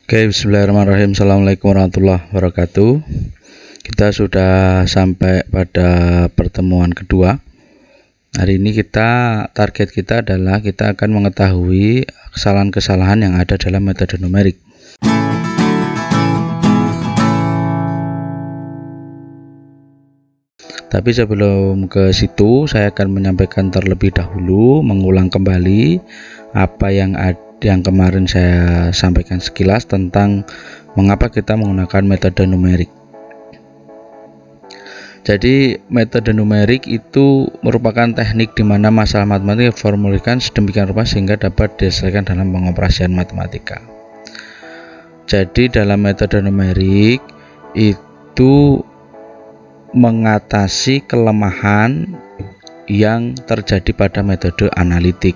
Oke, bismillahirrahmanirrahim. Assalamualaikum warahmatullahi wabarakatuh. Kita sudah sampai pada pertemuan kedua. Hari ini target kita adalah kita akan mengetahui kesalahan-kesalahan yang ada dalam metode numerik. Tapi sebelum ke situ, saya akan menyampaikan terlebih dahulu, mengulang kembali apa yang kemarin saya sampaikan sekilas tentang mengapa kita menggunakan metode numerik. Jadi metode numerik itu merupakan teknik di mana masalah matematika diformulkan sedemikian rupa sehingga dapat diselesaikan dalam pengoperasian matematika. Jadi dalam metode numerik itu mengatasi kelemahan yang terjadi pada metode analitik.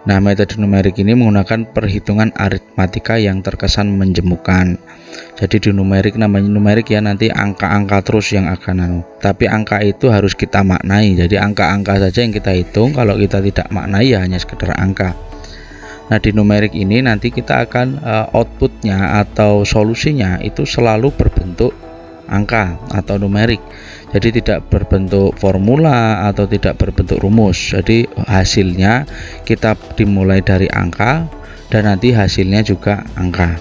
Nah, metode numerik ini menggunakan perhitungan aritmatika yang terkesan menjemukan. Jadi di numerik, namanya numerik ya, nanti angka-angka terus yang akan tapi angka itu harus kita maknai. Jadi angka-angka saja yang kita hitung, kalau kita tidak maknai ya hanya sekedar angka. Nah, di numerik ini nanti kita akan outputnya atau solusinya itu selalu berbentuk angka atau numerik. Jadi tidak berbentuk formula atau tidak berbentuk rumus. Jadi hasilnya kita dimulai dari angka dan nanti hasilnya juga angka.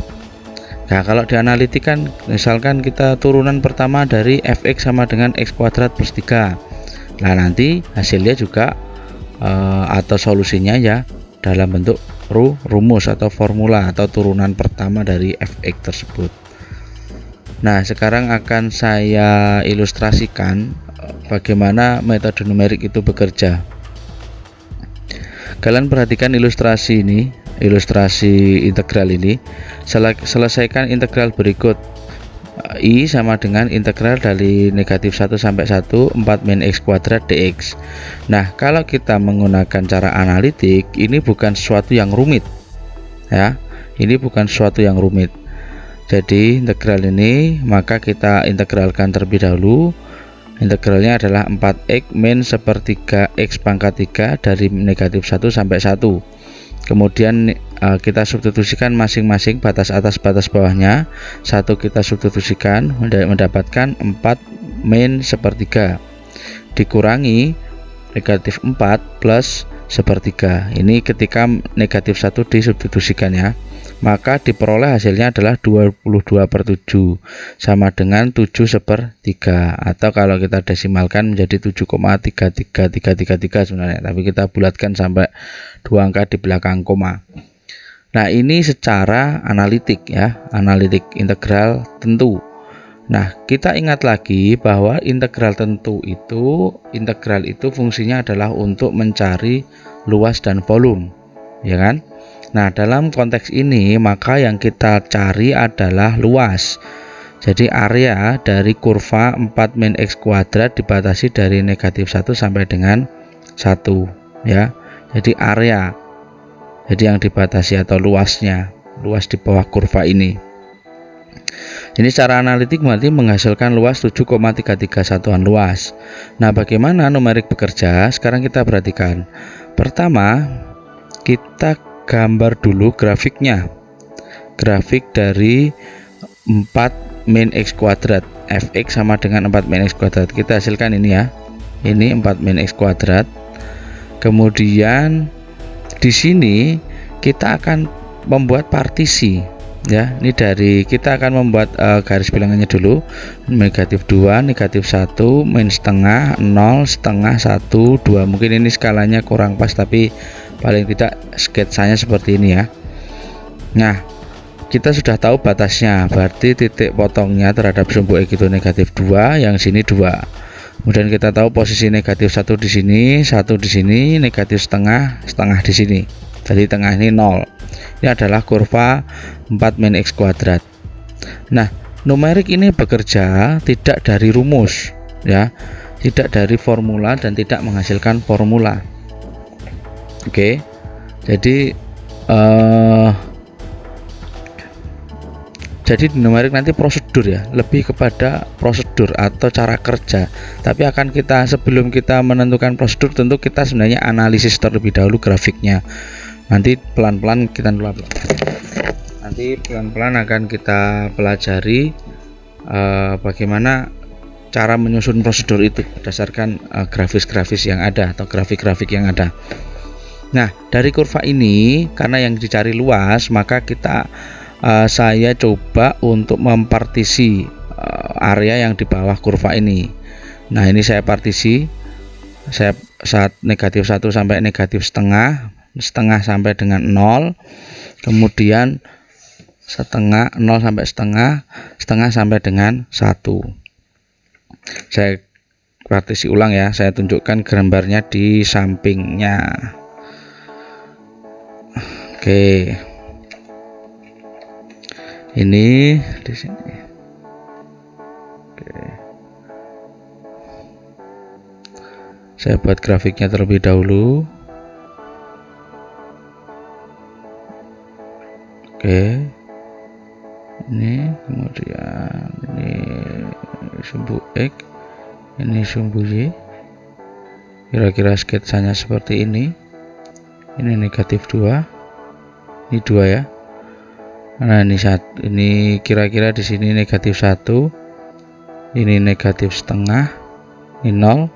Nah, kalau di analitik kan misalkan kita turunan pertama dari fx sama dengan x kuadrat plus 3. Nah, nanti hasilnya juga atau solusinya ya dalam bentuk rumus atau formula atau turunan pertama dari fx tersebut. Nah, sekarang akan saya ilustrasikan bagaimana metode numerik itu bekerja. Kalian perhatikan ilustrasi ini, ilustrasi integral ini. Selesaikan integral berikut. I sama dengan integral dari negatif 1 sampai 1 4 min x kuadrat dx. Nah, kalau kita menggunakan cara analitik, ini bukan sesuatu yang rumit ya. Ini bukan sesuatu yang rumit. Jadi integral ini maka kita integralkan terlebih dahulu. Integralnya adalah 4x min sepertiga x pangkat 3 dari negatif 1 sampai 1. Kemudian kita substitusikan masing-masing batas atas batas bawahnya. 1 kita substitusikan mendapatkan 4 min sepertiga dikurangi negatif 4 plus sepertiga. Ini ketika negatif 1 disubstitusikan ya. Maka diperoleh hasilnya adalah 22/7 sama dengan 7/3, atau kalau kita desimalkan menjadi 7,33333 sebenarnya, tapi kita bulatkan sampai 2 angka di belakang koma. Nah, ini secara analitik ya, analitik integral tentu. Nah, kita ingat lagi bahwa integral tentu itu fungsinya adalah untuk mencari luas dan volume, ya kan? Nah, dalam konteks ini maka yang kita cari adalah luas. Jadi area dari kurva 4 min x kuadrat dibatasi dari negatif 1 sampai dengan 1 ya. Jadi area. Jadi yang dibatasi atau luasnya, luas di bawah kurva ini. Ini secara analitik berarti menghasilkan luas 7,33 satuan luas. Nah, bagaimana numerik bekerja? Sekarang kita perhatikan. Pertama, kita gambar dulu grafiknya. Grafik dari 4 min x kuadrat. Fx sama dengan 4 min x kuadrat. Kita hasilkan ini ya. Ini 4 min x kuadrat. Kemudian di sini kita akan membuat partisi ya. Ini dari kita akan membuat garis bilangannya dulu. Negatif 2, negatif 1, min setengah, 0, setengah, 1, 2. Mungkin ini skalanya kurang pas, tapi paling tidak sketsanya seperti ini ya. Nah, kita sudah tahu batasnya, berarti titik potongnya terhadap sumbu X itu negatif 2, yang sini 2. Kemudian kita tahu posisi negatif 1 di sini, 1 di sini, negatif setengah, setengah di sini. Jadi tengah ini 0. Ini adalah kurva 4 min x kuadrat. Nah, numerik ini bekerja tidak dari rumus ya, tidak dari formula dan tidak menghasilkan formula. Oke, jadi di numerik nanti prosedur ya, lebih kepada prosedur atau cara kerja. Tapi sebelum kita menentukan prosedur, tentu kita sebenarnya analisis terlebih dahulu grafiknya. Nanti pelan-pelan kita Nanti pelan-pelan akan kita pelajari bagaimana cara menyusun prosedur itu berdasarkan grafis-grafis yang ada atau grafik-grafik yang ada. Nah, dari kurva ini karena yang dicari luas, maka saya coba untuk mempartisi area yang di bawah kurva ini. Nah, ini saya partisi, saya saat negatif 1 sampai negatif setengah, setengah sampai dengan 0, kemudian setengah, 0 sampai setengah, setengah sampai dengan 1. Saya partisi ulang ya, saya tunjukkan gambarnya di sampingnya. Oke, ini di sini. Oke, saya buat grafiknya terlebih dahulu. Oke, ini kemudian ini sumbu X, ini sumbu Y. Kira-kira sketsanya seperti ini. Ini negatif 2, ini 2 ya. Nah, ini kira-kira di sini negatif 1, ini negatif setengah, ini 0,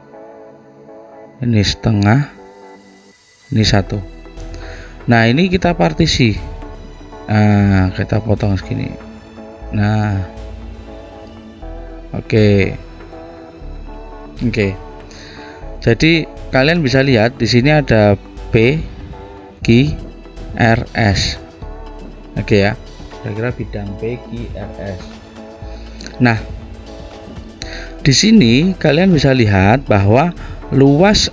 ini setengah, ini 1. Nah, ini kita partisi. Nah, kita potong segini. Nah, oke. Jadi kalian bisa lihat di sini ada P, Q, R, S. Oke ya, kira-kira bidang P, Q, R, S. Nah, di sini kalian bisa lihat bahwa luas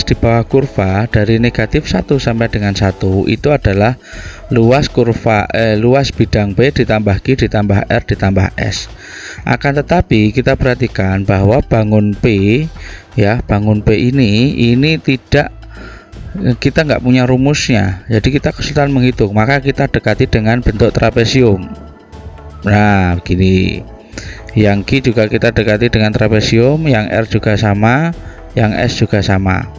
di bawah kurva dari negatif 1 sampai dengan 1 itu adalah luas bidang P ditambah Q ditambah R ditambah S. Akan tetapi kita perhatikan bahwa bangun P ini tidak, kita nggak punya rumusnya, jadi kita kesulitan menghitung, maka kita dekati dengan bentuk trapesium. Nah, begini. Yang Q juga kita dekati dengan trapesium, yang R juga sama, yang S juga sama.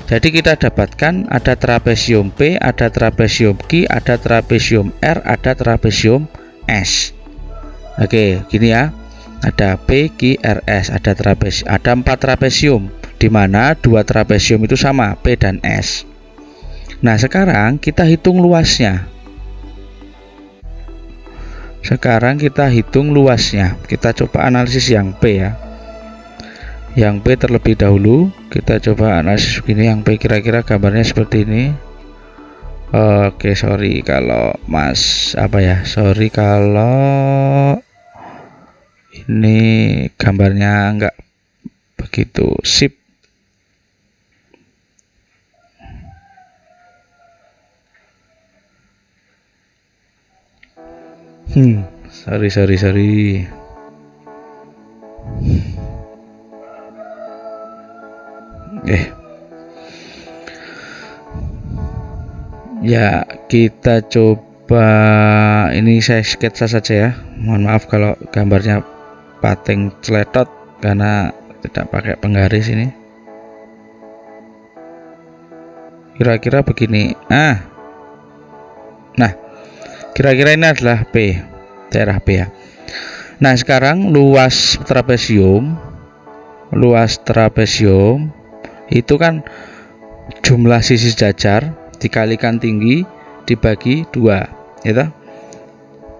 Jadi kita dapatkan ada trapesium P, ada trapesium Q, ada trapesium R, ada trapesium S. Oke, gini ya. Ada P, Q, R, S, ada 4 trapesium, di mana 2 trapesium itu sama, P dan S. Nah, sekarang kita hitung luasnya. Kita coba analisis yang P ya. Yang P terlebih dahulu, kita coba analisis begini. Yang P kira-kira gambarnya seperti ini. Oke, sorry kalau ini gambarnya enggak begitu sip. Sorry. Ya, kita coba ini saya sketsa saja ya. Mohon maaf kalau gambarnya pating celetot karena tidak pakai penggaris ini. Kira-kira begini. Nah, kira-kira ini adalah P, daerah P ya. Nah, sekarang luas trapesium itu kan jumlah sisi sejajar dikalikan tinggi dibagi 2, gitu.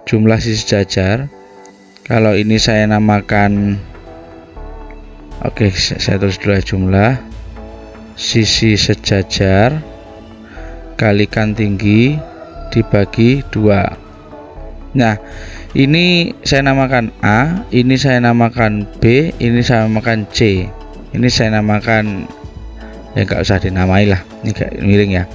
Jumlah sisi sejajar, kalau ini saya namakan, saya tulis dulu jumlah sisi sejajar kalikan tinggi dibagi 2. Nah, ini saya namakan A, ini saya namakan B, ini saya namakan C, ini saya namakan, ya nggak usah dinamai lah, ini kayak miring ya.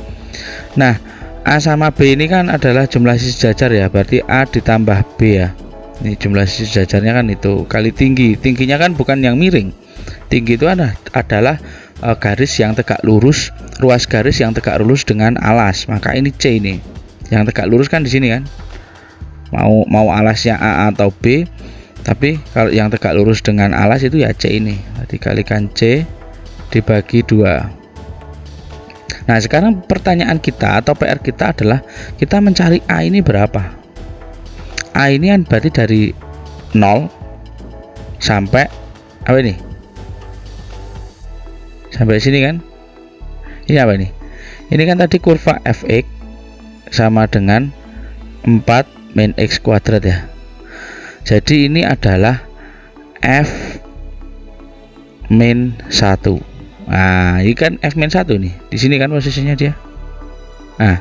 Nah, A sama B ini kan adalah jumlah sisi sejajar ya, berarti A ditambah B ya. Ini jumlah sisi sejajarnya kan itu kali tingginya kan bukan yang miring. Tinggi itu adalah garis yang tegak lurus, ruas garis yang tegak lurus dengan alas. Maka ini C ini. Yang tegak lurus kan di sini kan. Mau alasnya A atau B, tapi kalau yang tegak lurus dengan alas itu ya C ini. Dikalikan C dibagi 2. Nah, sekarang pertanyaan kita atau PR kita adalah kita mencari A ini berapa. A ini kan berarti dari 0 sampai apa ini? Sampai sini kan? Ini apa ini? Ini kan tadi kurva fx sama dengan 4 min x kuadrat ya. Jadi ini adalah f min 1. Nah, ini kan f min 1 nih. Di sini kan posisinya dia. Nah,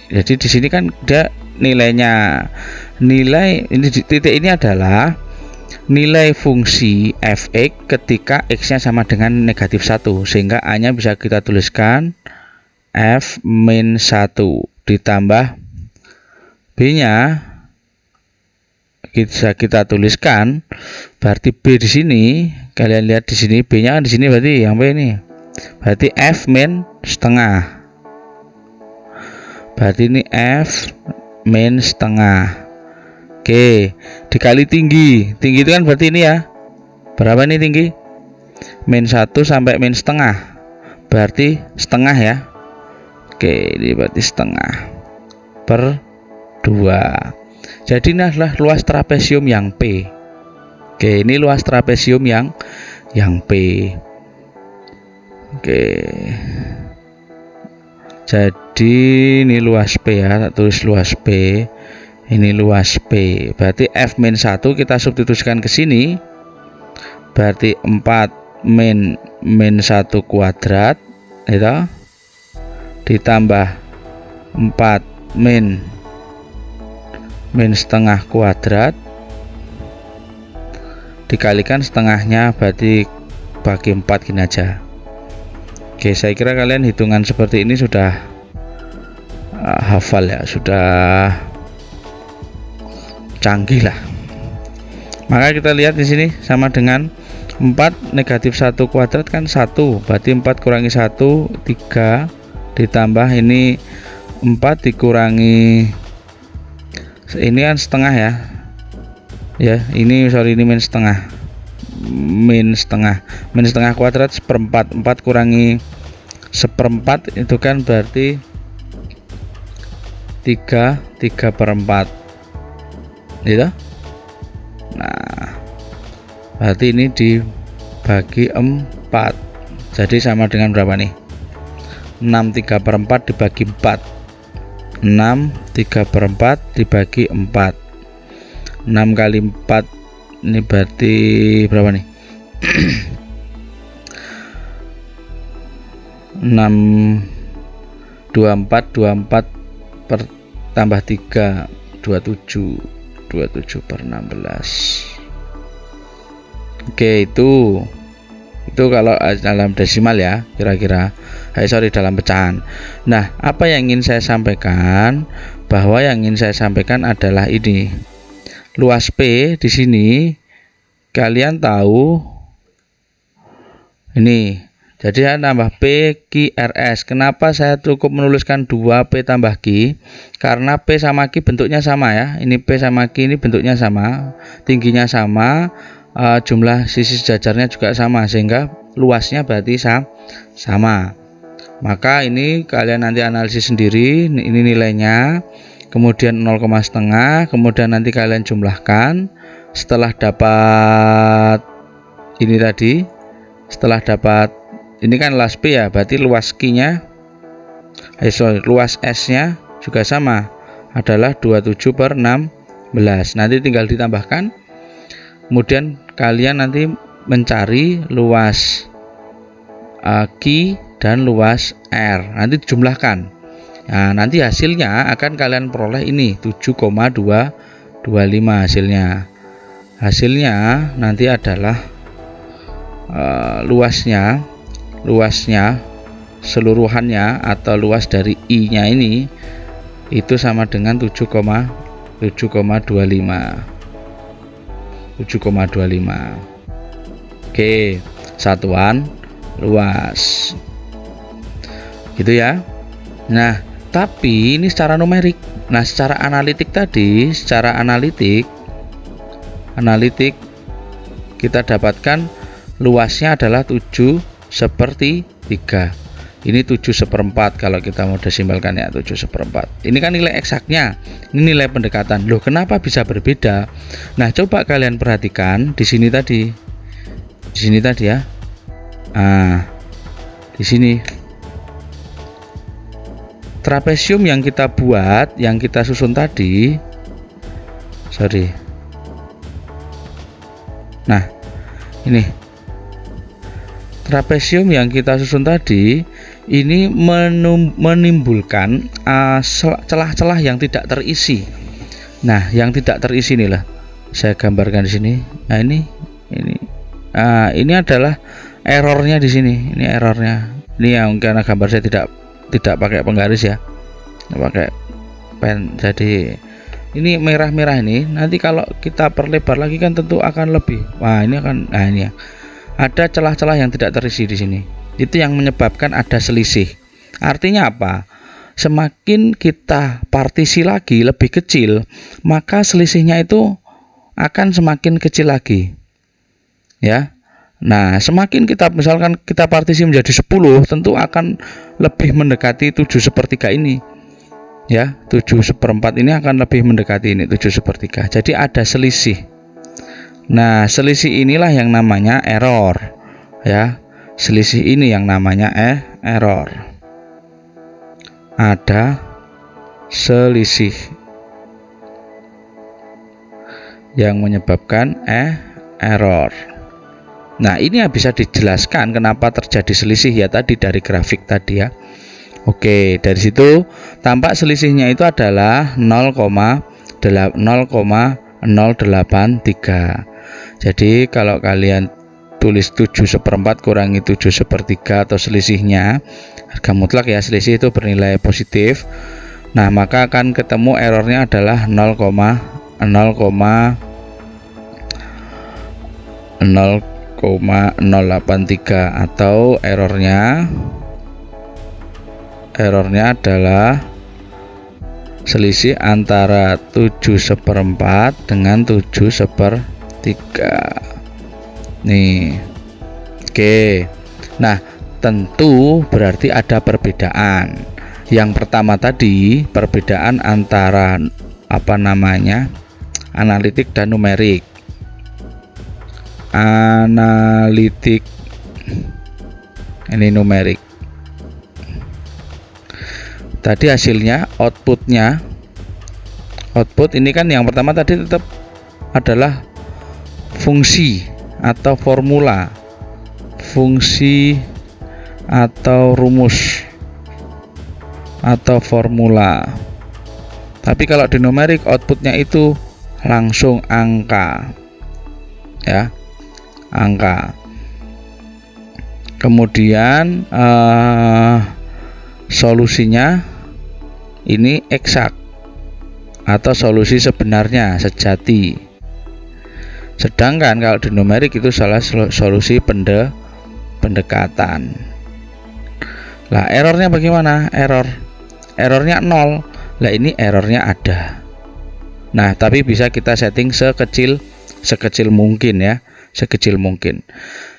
jadi di sini kan dia nilai ini titik ini adalah nilai fungsi fx ketika x nya sama dengan negatif 1, sehingga a nya bisa kita tuliskan f min 1 ditambah b nya bisa kita tuliskan, berarti b di sini kalian lihat di sini b nya di sini berarti yang b ini berarti f min setengah, berarti ini f min setengah. Oke, dikali tinggi itu kan berarti ini ya, berapa nih tinggi? Min 1 sampai min setengah, berarti setengah ya. Oke, ini berarti setengah per 2. Jadi ini adalah luas trapesium yang P. Oke, ini luas trapesium yang P. Oke, jadi ini luas P ya, tak tulis luas P. Ini luas P, berarti f min 1 kita substitusikan ke sini, berarti 4 min 1 kuadrat itu ditambah 4 min setengah kuadrat dikalikan setengahnya, berarti bagi 4 gini aja. Oke, saya kira kalian hitungan seperti ini sudah hafal ya, sudah canggih lah. Maka kita lihat di sini sama dengan 4 negatif 1 kuadrat kan 1, berarti 4 kurangi 1 3 ditambah ini 4 dikurangi ini kan setengah ya. Ya, ini sorry, ini min setengah. Min setengah kuadrat seperempat. 4 kurangi seperempat itu kan berarti 3 per 4 gitu. Nah, berarti ini dibagi 4, jadi sama dengan berapa nih? 6 3 per 4 dibagi 4, 6 3 per 4 dibagi 4, 6 kali 4 ini berarti berapa nih? 6 24 per tambah 3 27 per 16. Oke, itu kalau dalam desimal ya, kira-kira dalam pecahan. Nah, apa yang ingin saya sampaikan, bahwa yang ingin saya sampaikan adalah ini, luas P di sini kalian tahu ini. Jadi saya tambah P Q R S. Kenapa saya cukup menuliskan 2P tambah Q? Karena P sama Q bentuknya sama ya. Ini P sama Q ini bentuknya sama, tingginya sama, jumlah sisi sejajarnya juga sama, sehingga luasnya berarti sama. Maka ini kalian nanti analisis sendiri, ini nilainya, kemudian 0,5, kemudian nanti kalian jumlahkan. Setelah dapat ini tadi, setelah dapat ini kan luas P ya, berarti luas Q-nya, luas S-nya juga sama, adalah 27 per 16. Nanti tinggal ditambahkan. Kemudian kalian nanti mencari luas Q dan luas R, nanti dijumlahkan. Nah, nanti hasilnya akan kalian peroleh ini 7,225 hasilnya. Hasilnya nanti adalah luasnya seluruhannya atau luas dari I nya ini itu sama dengan 7,25. Oke, satuan luas gitu ya. Nah, tapi ini secara numerik. Nah, secara analitik tadi, secara analitik kita dapatkan luasnya adalah 7/3. Ini 7/4 kalau kita mau desimalkan ya, 7/4. Ini kan nilai eksaknya, ini nilai pendekatan. Loh, kenapa bisa berbeda? Nah, coba kalian perhatikan di sini tadi. Di sini tadi ya. Nah, di sini trapesium yang kita buat, yang kita susun tadi. Sorry. Nah, ini trapesium yang kita susun tadi ini menimbulkan celah-celah yang tidak terisi. Nah, yang tidak terisi inilah saya gambarkan di sini. Nah, ini adalah errornya di sini. Ini errornya. Ini yang karena gambar saya tidak pakai penggaris ya, pakai pen. Jadi ini merah-merah ini. Nanti kalau kita perlebar lagi kan tentu akan lebih. Wah, ini akan. Nah, ini ya. Ada celah-celah yang tidak terisi di sini. Itu yang menyebabkan ada selisih. Artinya apa? Semakin kita partisi lagi lebih kecil, maka selisihnya itu akan semakin kecil lagi. Ya. Nah, semakin kita misalkan kita partisi menjadi 10, tentu akan lebih mendekati 7/3 ini. Ya, 7/4 ini akan lebih mendekati ini 7/3. Jadi ada selisih. Nah, selisih inilah yang namanya error, ya. Selisih ini yang namanya error. Ada selisih yang menyebabkan error. Nah, ini bisa dijelaskan kenapa terjadi selisih ya tadi dari grafik tadi ya. Oke, dari situ tampak selisihnya itu adalah 0,083. Jadi kalau kalian tulis 7/4 kurangi 7/3 atau selisihnya harga mutlak ya, selisih itu bernilai positif. Nah, maka akan ketemu errornya adalah 0,083 atau errornya adalah selisih antara 7/4 dengan 7/3. Nih. Oke. Nah, tentu berarti ada perbedaan. Yang pertama tadi perbedaan antara analitik dan numerik. Analitik ini numerik. Tadi hasilnya output ini kan yang pertama tadi tetap adalah fungsi atau formula, fungsi atau rumus atau formula. Tapi kalau di numerik outputnya itu langsung angka, ya, angka. Kemudian solusinya ini eksak atau solusi sebenarnya, sejati. Sedangkan kalau di numerik itu salah solusi pendekatan. Lah, errornya bagaimana? Errornya 0. Lah, ini errornya ada. Nah, tapi bisa kita setting sekecil mungkin ya, sekecil mungkin.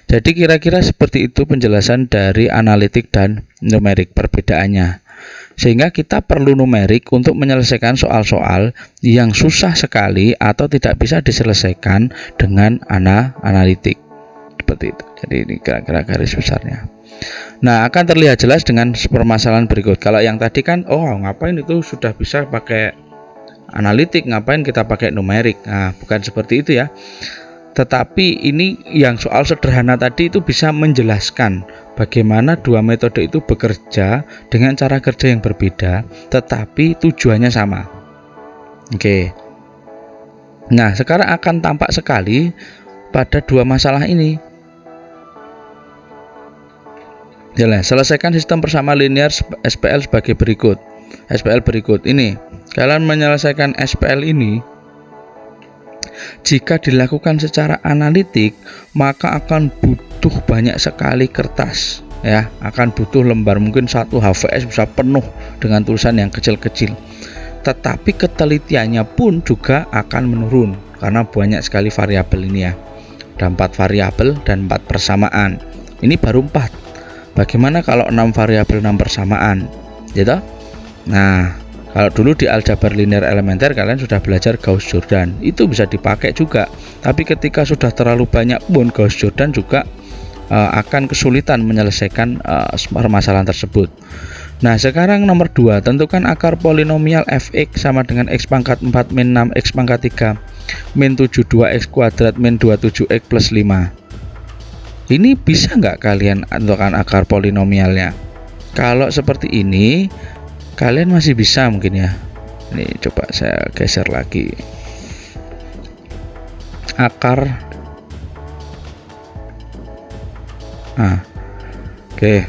Jadi kira-kira seperti itu penjelasan dari analitik dan numerik perbedaannya. Sehingga kita perlu numerik untuk menyelesaikan soal-soal yang susah sekali atau tidak bisa diselesaikan dengan analitik. Seperti itu. Jadi ini kira-kira garis besarnya. Nah, akan terlihat jelas dengan permasalahan berikut. Kalau yang tadi kan, ngapain itu sudah bisa pakai analitik, ngapain kita pakai numerik? Nah, bukan seperti itu ya. Tetapi ini yang soal sederhana tadi itu bisa menjelaskan bagaimana dua metode itu bekerja dengan cara kerja yang berbeda, tetapi tujuannya sama. Oke. Nah, sekarang akan tampak sekali pada dua masalah ini. Jalan, selesaikan sistem persama linear SPL sebagai berikut. SPL berikut ini, kalian menyelesaikan SPL ini jika dilakukan secara analitik, maka akan butuh banyak sekali kertas, ya, akan butuh lembar, mungkin satu HVS bisa penuh dengan tulisan yang kecil-kecil. Tetapi ketelitiannya pun juga akan menurun karena banyak sekali variabel ini ya. Ada 4 variabel dan 4 persamaan. Ini baru 4 Bagaimana kalau 6 variabel 6 persamaan, gitu? Nah, kalau dulu di aljabar linear elementer kalian sudah belajar Gauss-Jordan, itu bisa dipakai juga. Tapi ketika sudah terlalu banyak pun Gauss-Jordan juga akan kesulitan menyelesaikan permasalahan tersebut. Nah, sekarang nomor 2, tentukan akar polinomial fx sama dengan x pangkat 4 min 6 x pangkat 3 min 7 2x kuadrat min 27x plus 5. Ini bisa nggak kalian tentukan akar polinomialnya? Kalau seperti ini kalian masih bisa mungkin ya. Ini coba saya geser lagi. Akar. Nah, oke.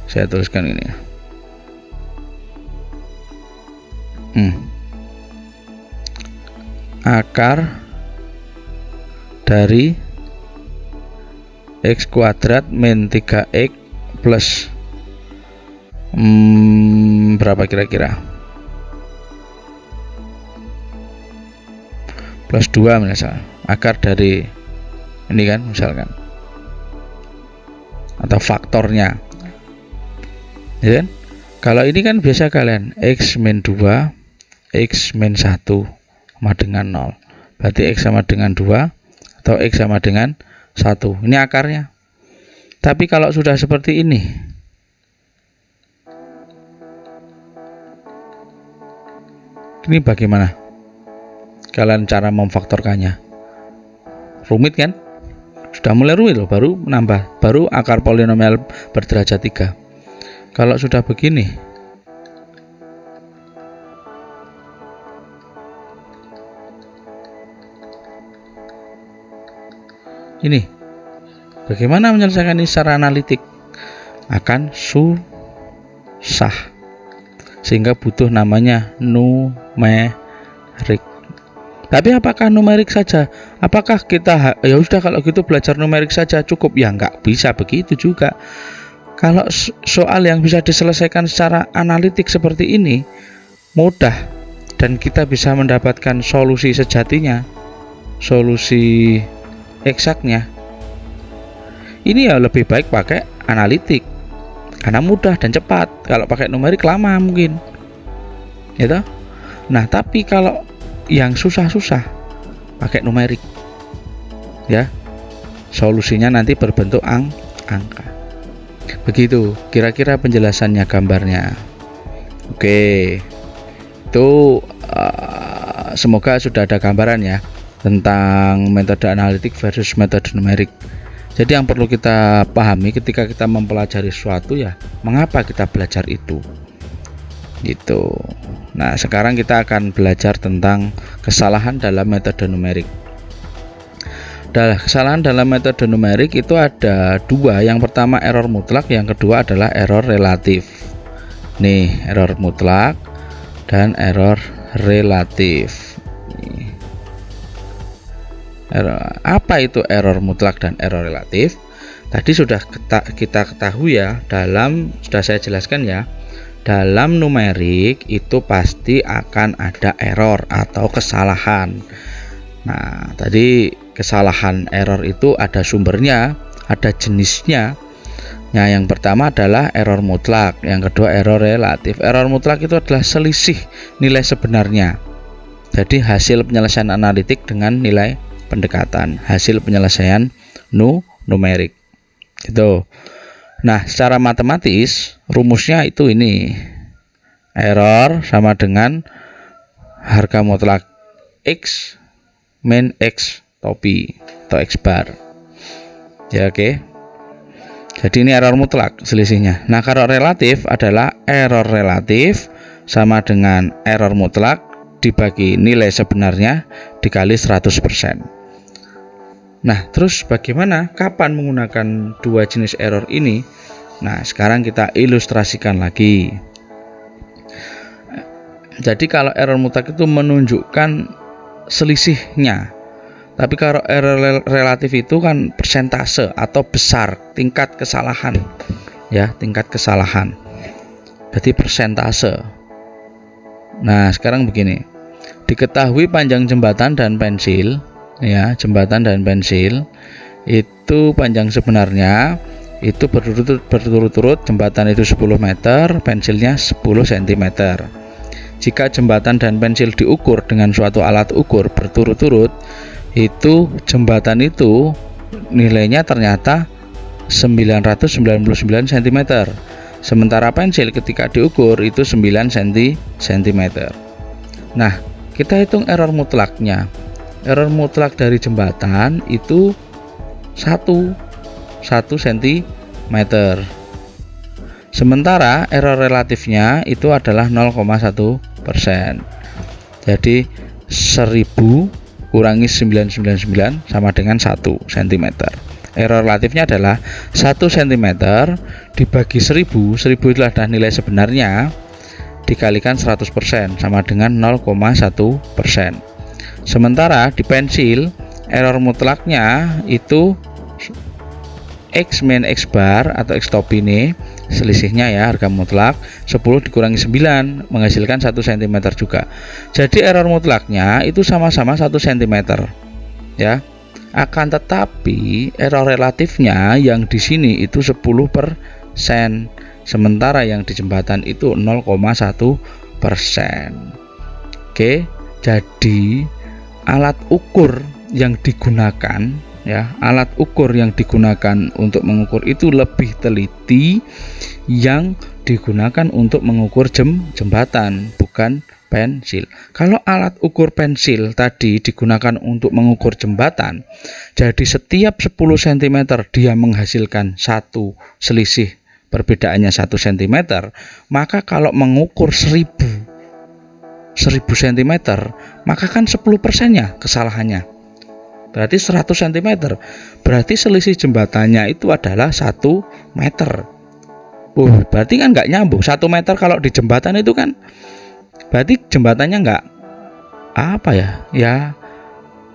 Saya tuliskan ini. Akar dari x kuadrat min 3x plus berapa kira-kira? Plus 2 misalnya. Akar dari ini kan misalkan. Atau faktornya. Ya kan? Kalau ini kan biasa kalian x min 2, x min 1 sama dengan 0. Berarti x sama dengan 2 atau x sama dengan 1. Ini akarnya. Tapi kalau sudah seperti ini, ini bagaimana kalian cara memfaktorkannya? Rumit kan? Sudah mulai rumit loh, baru menambah, baru akar polinomial berderajat 3. Kalau sudah begini, ini bagaimana menyelesaikan ini secara analitik? Akan susah, sehingga butuh namanya numerik. Tapi apakah numerik saja? Apakah kita ya sudah kalau gitu belajar numerik saja cukup? Ya nggak bisa begitu juga. Kalau soal yang bisa diselesaikan secara analitik seperti ini mudah, dan kita bisa mendapatkan solusi sejatinya, solusi eksaknya, ini ya lebih baik pakai analitik karena mudah dan cepat. Kalau pakai numerik lama mungkin, gitu. Nah, tapi kalau yang susah-susah pakai numerik, ya solusinya nanti berbentuk angka. Begitu kira-kira penjelasannya, gambarnya. Oke, itu semoga sudah ada gambaran ya tentang metode analitik versus metode numerik. Jadi yang perlu kita pahami ketika kita mempelajari sesuatu ya, mengapa kita belajar itu, gitu. Nah, sekarang kita akan belajar tentang kesalahan dalam metode numerik. Kesalahan dalam metode numerik itu ada 2. Yang pertama error mutlak, yang kedua adalah error relatif. Nih, error mutlak dan error relatif. Apa itu error mutlak dan error relatif? Tadi sudah kita ketahui ya, sudah saya jelaskan ya. Dalam numerik itu pasti akan ada error atau kesalahan. Nah, tadi kesalahan error itu ada sumbernya, ada jenisnya. Nah, yang pertama adalah error mutlak, yang kedua error relatif. Error mutlak itu adalah selisih nilai sebenarnya. Jadi hasil penyelesaian analitik dengan nilai pendekatan, hasil penyelesaian numerik. Gitu. Nah, secara matematis rumusnya itu ini. Error sama dengan harga mutlak X min X topi atau X bar. Ya, oke. Jadi ini error mutlak selisihnya. Nah, kalau relatif adalah error relatif sama dengan error mutlak dibagi nilai sebenarnya dikali 100%. Nah, terus bagaimana, kapan menggunakan dua jenis error ini? Nah, sekarang kita ilustrasikan lagi. Jadi kalau error mutlak itu menunjukkan selisihnya, tapi kalau error relatif itu kan persentase atau besar tingkat kesalahan, ya, tingkat kesalahan. Jadi persentase. Nah, sekarang begini, diketahui panjang jembatan dan pensil, ya, jembatan dan pensil itu panjang sebenarnya itu berturut-turut jembatan itu 10 meter, pensilnya 10 cm. Jika jembatan dan pensil diukur dengan suatu alat ukur berturut-turut, itu jembatan itu nilainya ternyata 999 cm. Sementara pensil ketika diukur itu 9 cm. Nah, kita hitung error mutlaknya. Error mutlak dari jembatan itu 1 cm. Sementara error relatifnya itu adalah 0,1%. Jadi 1000 kurangi 999 sama dengan 1 cm. Error relatifnya adalah 1 cm dibagi 1000. 1000 itulah nilai sebenarnya, dikalikan 100% sama dengan 0,1%. Sementara di pensil error mutlaknya itu X min X bar atau X top ini selisihnya ya, harga mutlak 10 dikurangi 9 menghasilkan 1 cm juga. Jadi error mutlaknya itu sama-sama 1 cm ya. Akan tetapi error relatifnya yang di sini itu 10%, sementara yang di jembatan itu 0,1%. Oke, jadi alat ukur yang digunakan ya, alat ukur yang digunakan untuk mengukur itu lebih teliti yang digunakan untuk mengukur jembatan, bukan pensil. Kalau alat ukur pensil tadi digunakan untuk mengukur jembatan, jadi setiap 10 cm dia menghasilkan satu selisih perbedaannya 1 cm, maka kalau mengukur 1000 cm, maka kan 10%-nya kesalahannya. Berarti 100 cm. Berarti selisih jembatannya itu adalah 1 meter. Berarti kan nggak nyambung. 1 meter kalau di jembatan itu kan berarti jembatannya nggak ya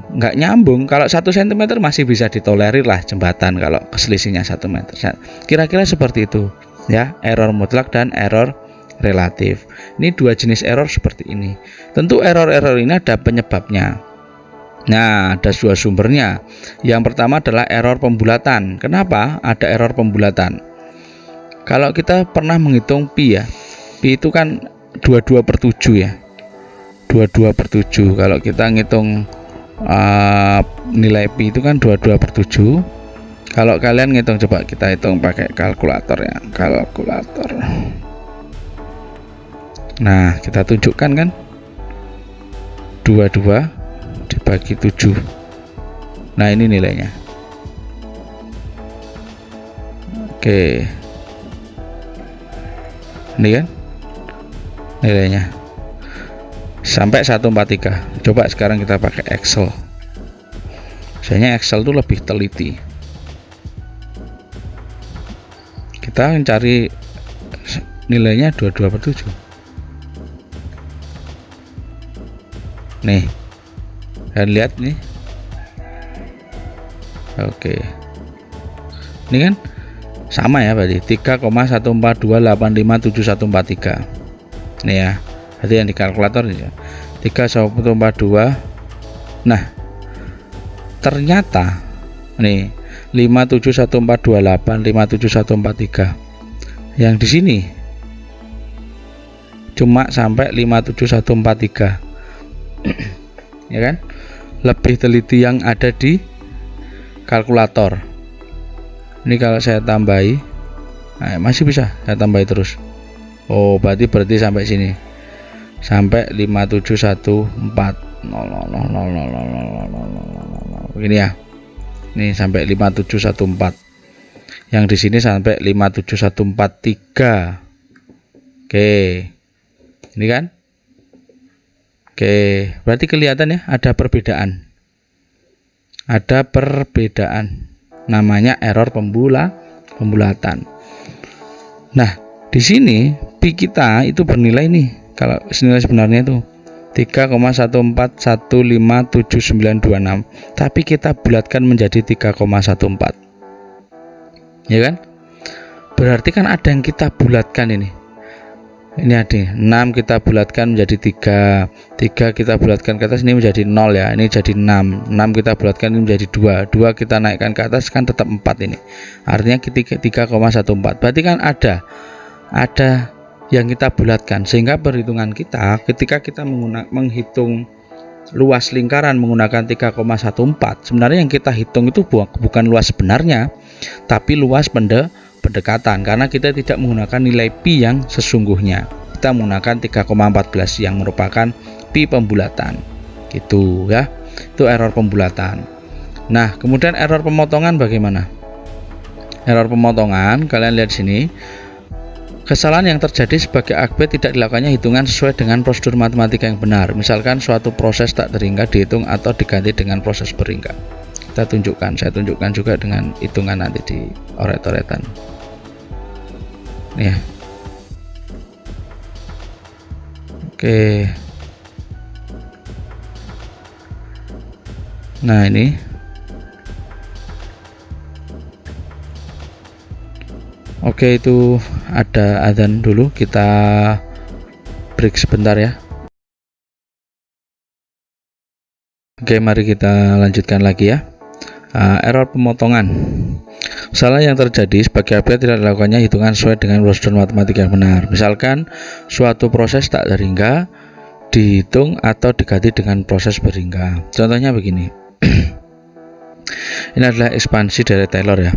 nggak nyambung. Kalau 1 cm masih bisa ditolerir lah jembatan kalau selisihnya 1 meter. Kira-kira seperti itu ya, error mutlak dan error relatif. Ini dua jenis error seperti ini. Tentu error-error ini ada penyebabnya. Nah, ada dua sumbernya. Yang pertama adalah error pembulatan. Kenapa ada error pembulatan? Kalau kita pernah menghitung pi ya, pi itu kan 22/7 ya, 22/7. Kalau kita ngitung nilai pi itu kan 22/7. Kalau kalian ngitung, coba kita hitung pakai kalkulator ya, kalkulator. Nah, kita tunjukkan kan 22 dibagi 7. Nah, ini nilainya. Oke, ini kan nilainya sampai 143. Coba sekarang kita pakai Excel. Biasanya Excel itu lebih teliti. Kita mencari nilainya 22/7. Nih, dan lihat nih. Oke, ini kan sama ya, berarti 3,142857143. Nih ya, berarti yang di kalkulator ya 3,142. Nah, ternyata nih 57148 57143 yang di sini cuma sampai 57143 ya kan, lebih teliti yang ada di kalkulator. Ini kalau saya tambahi, nah, masih bisa saya tambahi terus. Oh, berarti sampai sini, sampai 571400000 ini ya. Ini sampai 5714. Yang di sini sampai 57143. Oke. Ini kan? Oke, berarti kelihatan ya ada perbedaan. Ada perbedaan. Namanya error pembulatan. Nah, di sini pi kita itu bernilai nih. Kalau nilai sebenarnya itu 3,1415796, tapi kita bulatkan menjadi 3,14. Ya kan? Berarti kan ada yang kita bulatkan ini. Ini ada 6 kita bulatkan menjadi 3 kita bulatkan ke atas, ini menjadi 0 ya, ini jadi 6 kita bulatkan ini menjadi 2 kita naikkan ke atas kan tetap 4, ini artinya 3,14. berarti kan ada yang kita bulatkan, sehingga perhitungan kita ketika kita menghitung luas lingkaran menggunakan 3,14, sebenarnya yang kita hitung itu bukan luas sebenarnya, tapi luas pendekatan, karena kita tidak menggunakan nilai pi yang sesungguhnya, kita menggunakan 3,14 yang merupakan pi pembulatan gitu ya. Itu error pembulatan. Nah, kemudian error pemotongan bagaimana? Error pemotongan, kalian lihat sini, kesalahan yang terjadi sebagai akibat tidak dilakukannya hitungan sesuai dengan prosedur matematika yang benar. Misalkan suatu proses tak terhingga dihitung atau diganti dengan proses berhingga. Saya tunjukkan juga dengan hitungan nanti di oret-oretan. Ya. Oke. Nah, ini. Oke, itu ada adzan dulu, kita break sebentar ya. Oke, mari kita lanjutkan lagi ya. Error pemotongan. Salah yang terjadi sebagai akibat tidak dilakukannya hitungan sesuai dengan prosedur matematika yang benar. Misalkan suatu proses tak terhingga dihitung atau diganti dengan proses berhingga. Contohnya begini. Ini adalah ekspansi dari Taylor ya.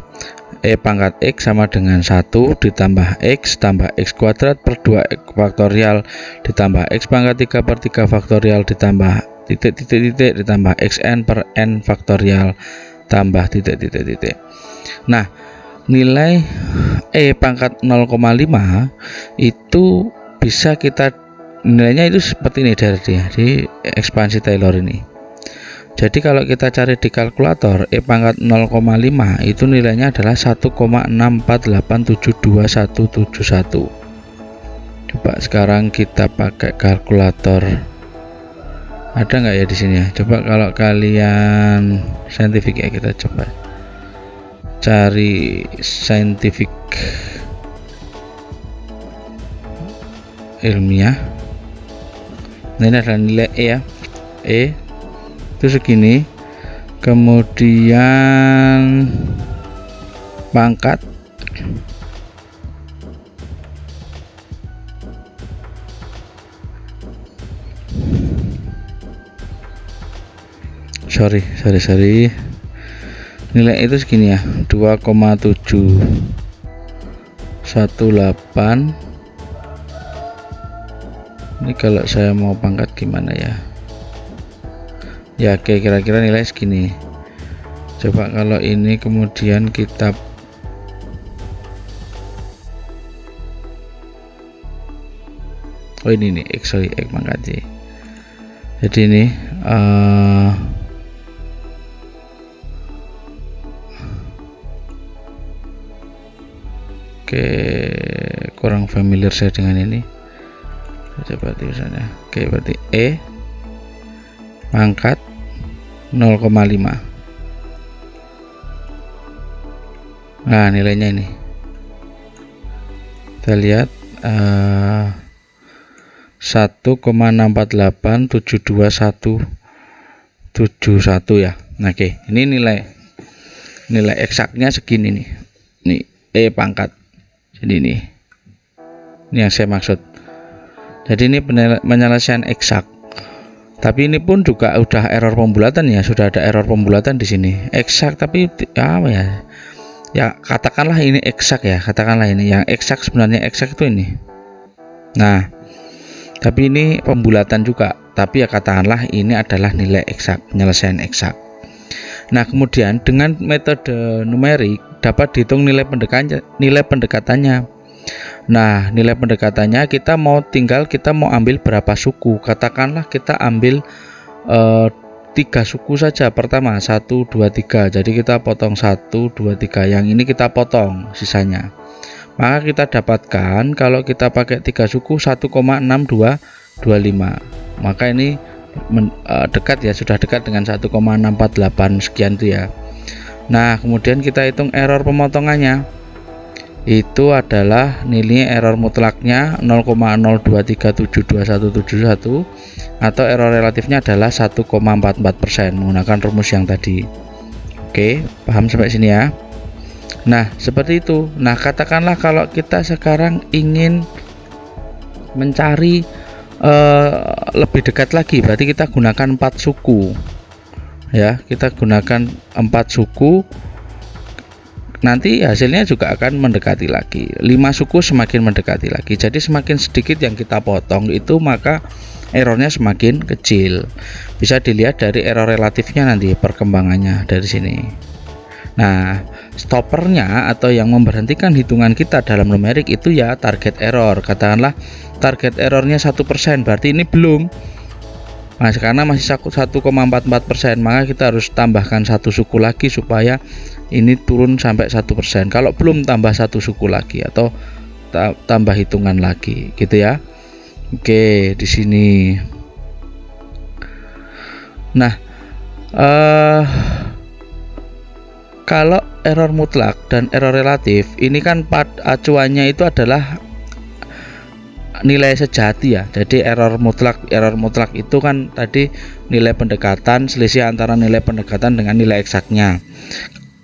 E pangkat X sama dengan 1 ditambah X tambah X kuadrat per 2 faktorial ditambah X pangkat 3 per 3 faktorial ditambah titik ditambah XN per N faktorial tambah titik. Nah, nilai E pangkat 0,5 itu bisa kita, nilainya itu seperti ini di ekspansi Taylor ini. Jadi kalau kita cari di kalkulator, E pangkat 0,5 itu nilainya adalah 1,648727171. Coba sekarang kita pakai kalkulator. Ada nggak ya di sini ya? Coba kalau kalian saintifik ya, kita coba cari saintifik ilmiah. Nah, ini adalah nilai E ya. E itu segini, kemudian pangkat sorry nilai itu segini ya, 2,718. Ini kalau saya mau pangkat gimana ya? Ya, oke, kira-kira nilai segini. Coba kalau ini kemudian kita ini nih X pangkat Y. Jadi ini oke, kurang familiar saya dengan ini. Coba tulisannya. Oke, berarti E pangkat 0,5. Nah, nilainya ini kita lihat 1,648727171 ya. Nah, oke, ini nilai eksaknya segini nih. Nih E pangkat. Jadi ini yang saya maksud. Jadi ini penyelesaian eksak. Tapi ini pun juga udah error pembulatan ya, sudah ada error pembulatan di sini. Eksak tapi apa ya? Ya katakanlah ini eksak ya, katakanlah ini yang eksak, sebenarnya eksak itu ini. Nah, tapi ini pembulatan juga, tapi ya katakanlah ini adalah nilai eksak, penyelesaian eksak. Nah, kemudian dengan metode numerik dapat dihitung nilai pendekatannya. Nah, nilai pendekatannya kita mau ambil berapa suku. Katakanlah kita ambil 3 suku saja. Pertama 1, 2, 3. Jadi kita potong 1, 2, 3. Yang ini kita potong sisanya. Maka kita dapatkan kalau kita pakai 3 suku 1,6225. Maka ini dekat ya, sudah dekat dengan 1,648 sekian itu ya. Nah, kemudian kita hitung error pemotongannya. itu adalah nilai error mutlaknya 0,02372171 atau error relatifnya adalah 1,44% menggunakan rumus yang tadi. Oke, paham sampai sini ya. Nah, seperti itu. Nah, katakanlah kalau kita sekarang ingin mencari lebih dekat lagi, berarti kita gunakan 4 suku ya, kita gunakan 4 suku, nanti hasilnya juga akan mendekati lagi. 5 suku semakin mendekati lagi, jadi semakin sedikit yang kita potong itu maka errornya semakin kecil. Bisa dilihat dari error relatifnya nanti perkembangannya dari sini. Nah, stoppernya atau yang memberhentikan hitungan kita dalam numerik itu ya target error. Katakanlah target errornya 1%, berarti ini belum. Nah, karena masih 1,44%, maka kita harus tambahkan 1 suku lagi supaya ini turun sampai 1%. Kalau belum, tambah 1 suku lagi atau tambah hitungan lagi, gitu ya. Oke, di sini. Nah, kalau error mutlak dan error relatif ini kan acuannya itu adalah nilai sejati ya. Jadi error mutlak itu kan tadi nilai pendekatan, selisih antara nilai pendekatan dengan nilai eksaknya.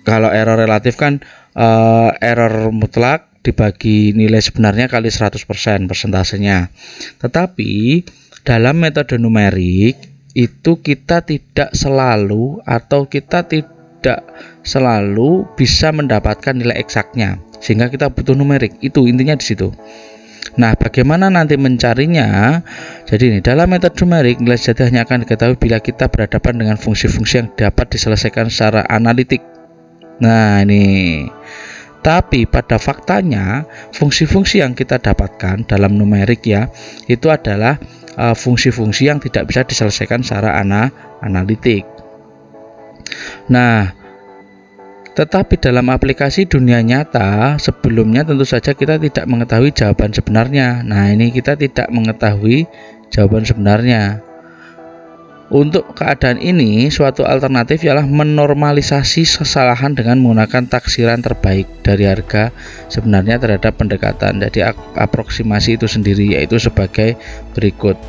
Kalau error relatif kan error mutlak dibagi nilai sebenarnya kali 100% persentasenya. Tetapi dalam metode numerik itu kita tidak selalu bisa mendapatkan nilai eksaknya, sehingga kita butuh numerik. Itu intinya di situ. Nah, bagaimana nanti mencarinya? Jadi ini dalam metode numerik nilai sejati hanya akan diketahui bila kita berhadapan dengan fungsi-fungsi yang dapat diselesaikan secara analitik. Nah, ini. Tapi pada faktanya fungsi-fungsi yang kita dapatkan dalam numerik ya, itu adalah fungsi-fungsi yang tidak bisa diselesaikan secara analitik. Nah, tetapi dalam aplikasi dunia nyata sebelumnya tentu saja kita tidak mengetahui jawaban sebenarnya. Nah, ini kita tidak mengetahui jawaban sebenarnya. Untuk keadaan ini, suatu alternatif ialah menormalisasi kesalahan dengan menggunakan taksiran terbaik dari harga sebenarnya terhadap pendekatan. Jadi aproksimasi itu sendiri yaitu sebagai berikut.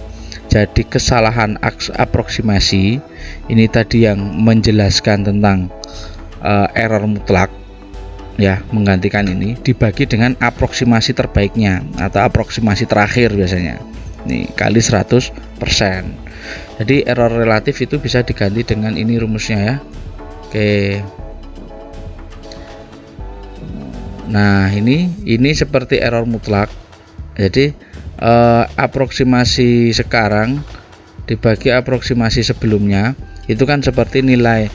Jadi kesalahan aproksimasi ini tadi yang menjelaskan tentang error mutlak ya, menggantikan ini dibagi dengan aproksimasi terbaiknya atau aproksimasi terakhir biasanya. Ini kali 100%. Jadi error relatif itu bisa diganti dengan ini rumusnya ya. Oke. Nah, ini seperti error mutlak. Jadi aproksimasi sekarang dibagi aproksimasi sebelumnya itu kan seperti nilai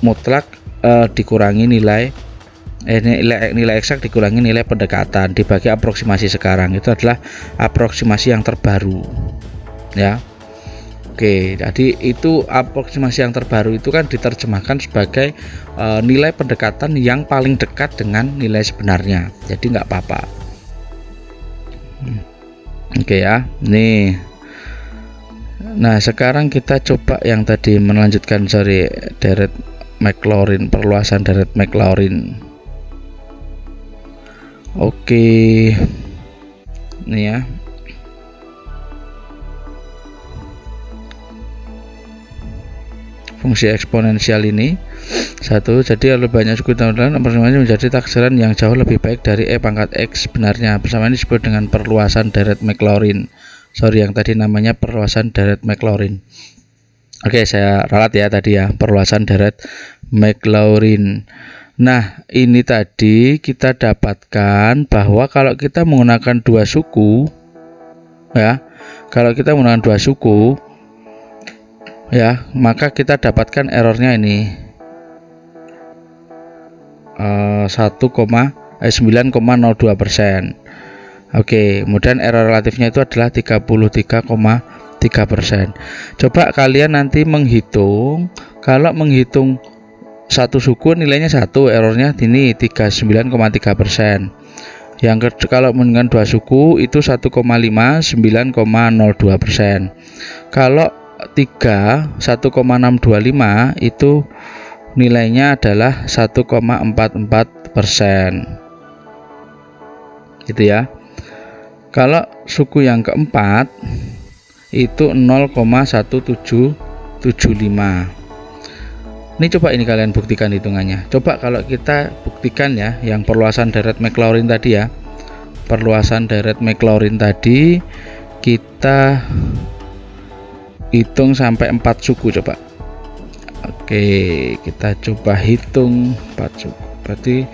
mutlak dikurangi nilai eksak dikurangi nilai pendekatan dibagi aproksimasi sekarang, itu adalah aproksimasi yang terbaru ya. Oke, jadi itu aproksimasi yang terbaru itu kan diterjemahkan sebagai nilai pendekatan yang paling dekat dengan nilai sebenarnya, jadi nggak apa-apa. Oke ya, nih. Nah, sekarang kita coba yang tadi melanjutkan Deret-Maclaurin, perluasan Deret-Maclaurin. Oke, ini ya. Fungsi eksponensial ini satu, jadi lebih banyak suku tambahan aproksimasi menjadi taksiran yang jauh lebih baik dari pangkat X sebenarnya. Persamaan ini disebut dengan perluasan Deret-Maclaurin. Yang tadi namanya perluasan Deret-Maclaurin. Oke, saya ralat ya tadi ya, perluasan Deret-Maclaurin. Nah, ini tadi kita dapatkan bahwa kalau kita menggunakan 2 suku ya, ya, maka kita dapatkan errornya ini 9,02%. Oke, kemudian error relatifnya itu adalah 33,3%. Coba kalian nanti menghitung, kalau menghitung 1 suku nilainya 1, errornya ini 39,3%. Kalau dengan 2 suku itu 1,5, 9,02%. Kalau 3, 1,625 itu nilainya adalah 1,44%. gitu ya. Kalau suku yang keempat itu 0,1775. Ini coba ini kalian buktikan hitungannya. Coba kalau kita buktikan ya, yang perluasan deret Maclaurin tadi ya. Perluasan deret Maclaurin tadi kita hitung sampai 4 suku coba. Oke, kita coba hitung 4 suku. Berarti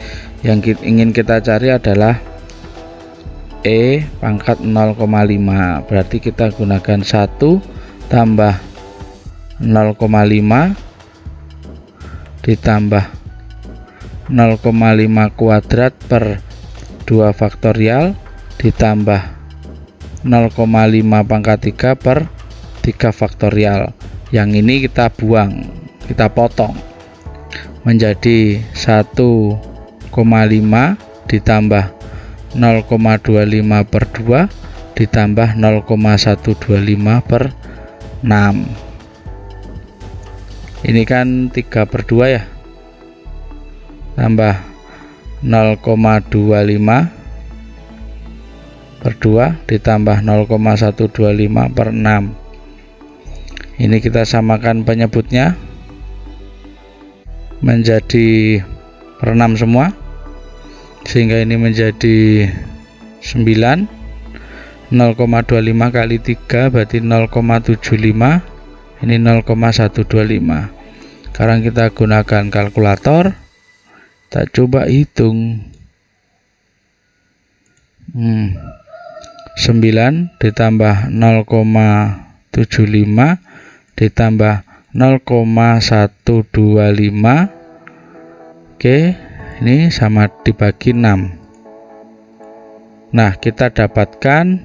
yang ingin kita cari adalah E pangkat 0,5. Berarti kita gunakan 1 tambah 0,5 ditambah 0,5 kuadrat per 2 faktorial ditambah 0,5 pangkat 3 per 3 faktorial. Yang ini kita buang, kita potong menjadi 1,5 ditambah 0,25 per 2 ditambah 0,125 per 6. Ini kan 3 per 2 ya, tambah 0,25 per 2 ditambah 0,125 per 6. Ini kita samakan penyebutnya menjadi per 6 semua, sehingga ini menjadi 9. 0,25 kali 3 berarti 0,75. Ini 0,125. Sekarang kita gunakan kalkulator, kita coba hitung. 9 ditambah 0,75 ditambah 0,125. Oke, ini sama dibagi 6. Nah, kita dapatkan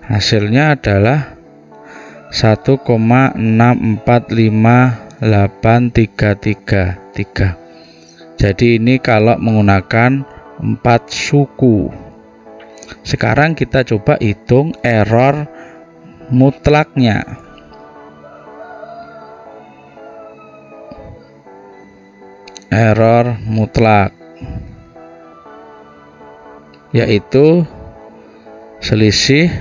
hasilnya adalah 1,6458333. Jadi ini kalau menggunakan 4 suku. Sekarang kita coba hitung error mutlaknya. Error mutlak yaitu selisih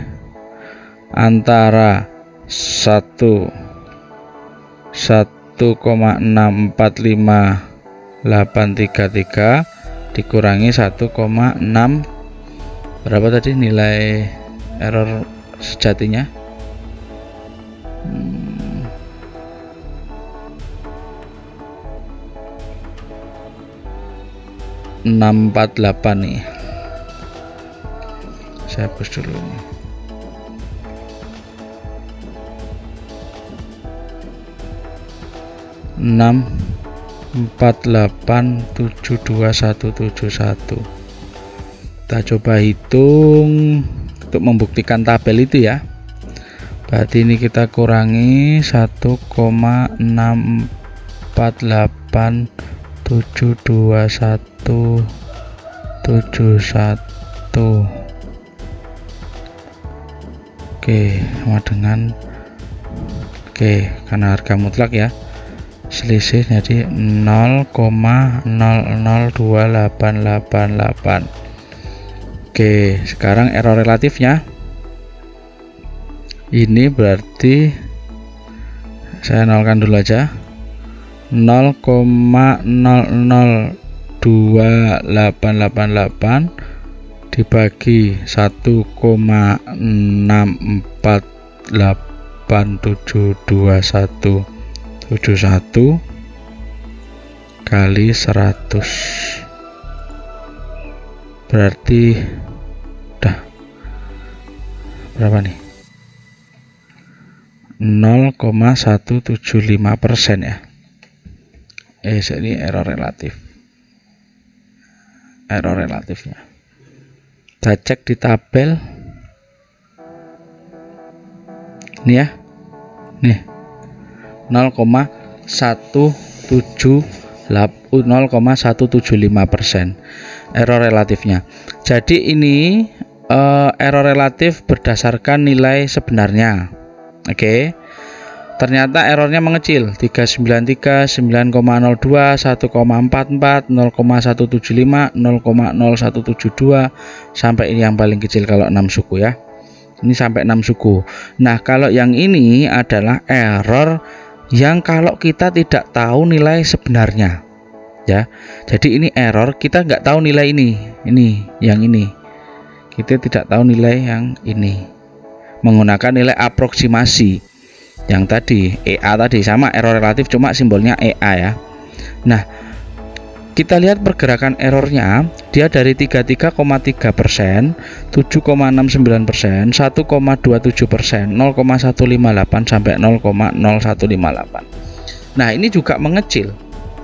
antara 1,6458333 dikurangi 1,6 berapa tadi nilai error sejatinya? 648 nih. Saya hapus dulu ini. 648727171. Kita coba hitung untuk membuktikan tabel itu ya. Berarti ini kita kurangi 1,648727171. Oke, sama dengan karena harga mutlak ya, selisih jadi 0,002888. Oke, sekarang error relatifnya ini berarti saya nolkan dulu aja. 0,002888 dibagi 1,648727171 kali 100 berarti udah berapa nih? 0,175% ya. Ini error relatifnya. Kita cek di tabel ini ya, nih 0,175% error relatifnya. Jadi ini error relatif berdasarkan nilai sebenarnya. Oke. ternyata errornya mengecil, 393, 9,02, 1,44, 0,175, 0,0172 sampai ini yang paling kecil kalau 6 suku ya. Ini sampai 6 suku. Nah, kalau yang ini adalah error yang kalau kita tidak tahu nilai sebenarnya ya. Jadi ini error kita nggak tahu nilai ini yang ini kita tidak tahu nilai yang ini menggunakan nilai aproksimasi. Yang tadi EA tadi sama error relatif cuma simbolnya EA ya. Nah, kita lihat pergerakan errornya, dia dari 33,3%, 7,69%, 1,27%, 0,158 sampai 0,0158. Nah, ini juga mengecil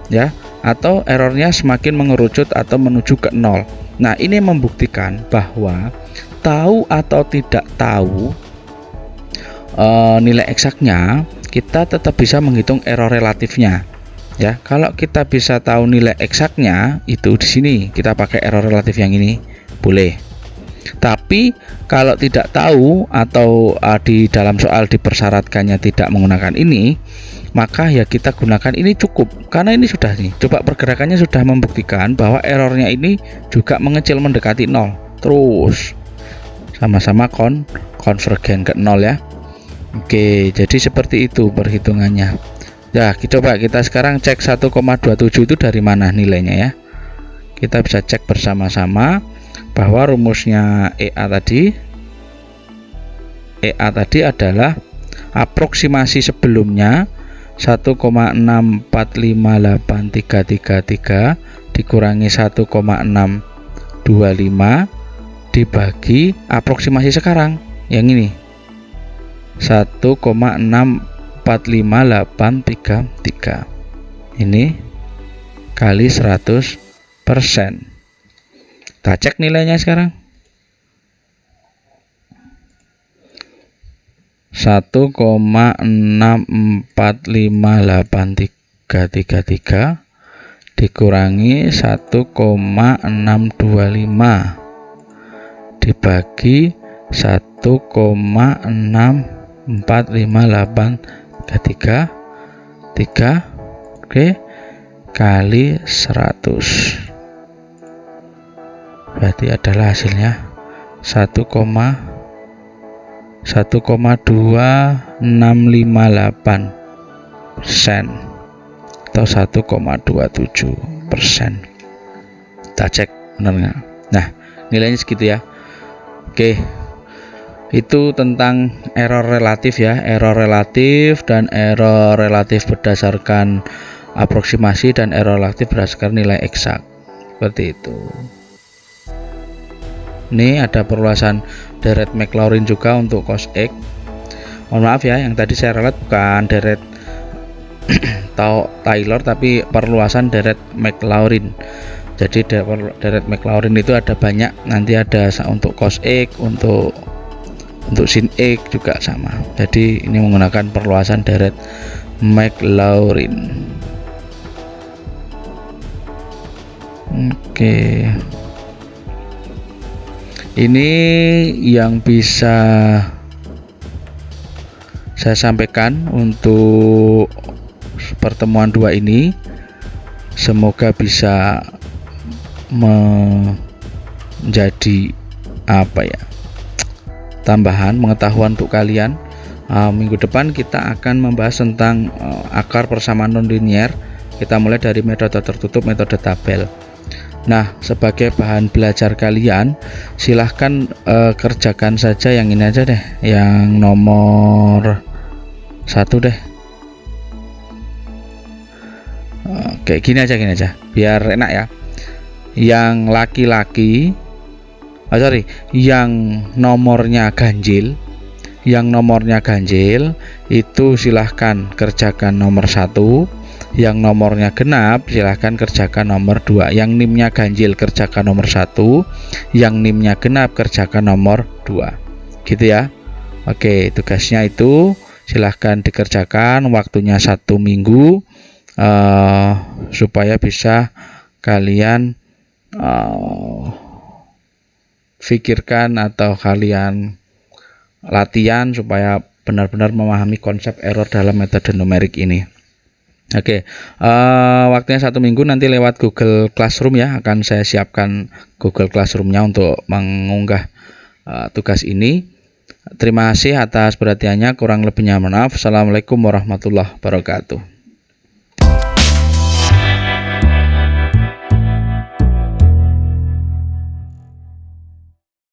ya, atau errornya semakin mengerucut atau menuju ke 0. Nah, ini membuktikan bahwa tahu atau tidak tahu nilai eksaknya, kita tetap bisa menghitung error relatifnya ya. Kalau kita bisa tahu nilai eksaknya itu di sini kita pakai error relatif yang ini boleh. Tapi kalau tidak tahu atau di dalam soal dipersyaratkannya tidak menggunakan ini, maka ya kita gunakan ini cukup, karena ini sudah nih, coba pergerakannya sudah membuktikan bahwa errornya ini juga mengecil mendekati 0 terus sama-sama konvergen ke 0 ya. Oke, jadi seperti itu perhitungannya. Ya, coba kita sekarang cek 1,27 itu dari mana nilainya ya. Kita bisa cek bersama-sama bahwa rumusnya EA tadi adalah aproksimasi sebelumnya 1,645833 dikurangi 1,625 dibagi aproksimasi sekarang yang ini 1,645833 ini kali 100%. Kita cek nilainya sekarang 1,645833 dikurangi 1,625 dibagi 1,645833 oke kali 100, berarti adalah hasilnya 1,2658% atau 1,27%. Kita cek benar nggak? Nah, nilainya segitu ya. Oke, itu tentang error relatif ya, error relatif dan error relatif berdasarkan aproksimasi dan error relatif berdasarkan nilai eksak, seperti itu. Ini ada perluasan deret Maclaurin juga untuk cos X. Mohon maaf ya, yang tadi saya ralat bukan deret Taylor tapi perluasan deret Maclaurin. Jadi deret Maclaurin itu ada banyak, nanti ada untuk cos X, untuk sin X juga sama. Jadi ini menggunakan perluasan deret Maclaurin. Oke. Ini yang bisa saya sampaikan untuk pertemuan 2 ini. Semoga bisa menjadi tambahan pengetahuan untuk kalian. Minggu depan kita akan membahas tentang akar persamaan nonlinier. Kita mulai dari metode tertutup, metode tabel. Nah, sebagai bahan belajar kalian, silahkan kerjakan saja yang ini aja deh, yang nomor 1 deh. Oke, gini aja biar enak ya. Yang laki-laki, yang nomornya ganjil, itu silahkan kerjakan nomor 1. Yang nomornya genap silahkan kerjakan nomor 2. Yang nimnya ganjil kerjakan nomor 1. Yang nimnya genap kerjakan nomor 2. Gitu ya. Oke, tugasnya itu silahkan dikerjakan, waktunya 1 minggu, supaya bisa kalian pikirkan atau kalian latihan supaya benar-benar memahami konsep error dalam metode numerik ini. Oke, waktunya 1 minggu, nanti lewat Google Classroom ya, akan saya siapkan Google Classroom-nya untuk mengunggah tugas ini. Terima kasih atas perhatiannya, kurang lebihnya maaf. Assalamualaikum warahmatullahi wabarakatuh.